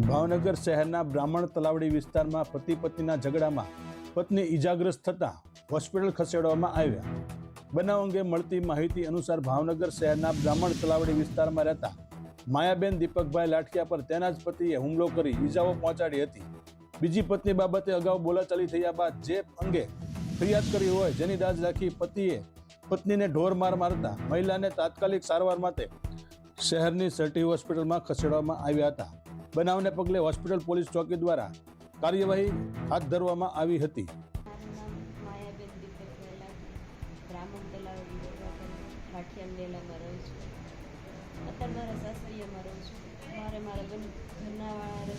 ભાવનગર શહેરના બ્રાહ્મણ તલાવડી વિસ્તારમાં પતિ પત્નીના ઝઘડામાં પત્ની ઈજાગ્રસ્ત થતાં હોસ્પિટલ ખસેડવામાં આવ્યા. બનાવ અંગે મળતી માહિતી અનુસાર ભાવનગર શહેરના બ્રાહ્મણ તલાવડી વિસ્તારમાં રહેતા માયાબેન દીપકભાઈ લાઠિયા પર તેના જ પતિએ હુમલો કરી ઈજાઓ પહોંચાડી હતી. બીજી પત્ની બાબતે અગાઉ બોલાચાલી થયા બાદ જે અંગે ફરિયાદ કરી હોય જેની દાજ રાખી પતિએ પત્નીને ઢોર માર મારતા મહિલાને તાત્કાલિક સારવાર માટે શહેરની સર્ટી હોસ્પિટલમાં ખસેડવામાં આવ્યા હતા. બનાવને પગલે હોસ્પિટલ પોલીસ ચોકી દ્વારા કાર્યવાહી હાથ ધરવામાં આવી હતી. માયાબેન દીપકભાઈ બ્રાહ્મણ તલાવડી લાઠિયા મેલામાં રહું છું. અત્યારે મારા સાસરિયામાં રહું છું. મારા ઘરનાવાળા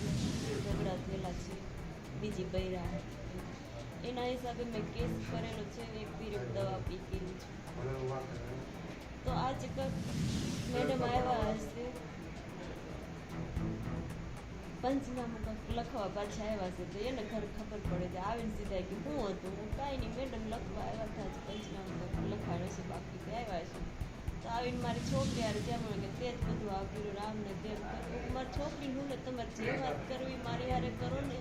ઝઘડા થયેલા છે. બીજી બૈરા એના હિસાબે મેં કેસ કરેલો છે. એક પીરિયડ દવા પીધેલી છે. તો આજે મેડમ આવ્યા હશે પંચનામું લખવા પાછા આવ્યા છે. તો એને ઘર ખબર પડે છે. આવીને સીધા કે હું હતું હું કાંઈ નહીં મેડમ લખવા આવ્યા હતા જ પંચનામું લખાડો છે બાકી તે આવ્યા છે. તો આવીને મારી છોકરી યાર જેમ કે તે જ બધું આપ્યું રામ ને તેમ મારી છોકરી હું ને તમારે જે વાત કરવી મારી હારે કરો ને.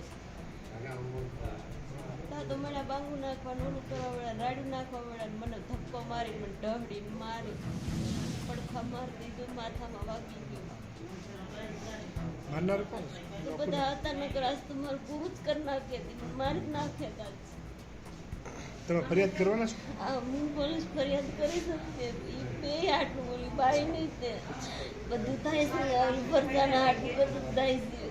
તો મને બાંગું નાખવાનું ઓલું કરવા વાળા રાડું નાખવા વાળા મને ધક્કો મારી મને ઢહડીને મારી પડખા મારી દીધું માથામાં વાગી ગયું. તો બધા હતા નકર આજ તો મારું પૂરું જ કરી નાખ્યા મારી જ નાખ્યા હતા. તમે ફરિયાદ કરવાના છો? હા હું પોલીસ ફરિયાદ કરી શકશે. બે આટલું બોલી બાઈ નહીં તે બધું થાય છે. ફરજાના આટલું બધું થાય છે.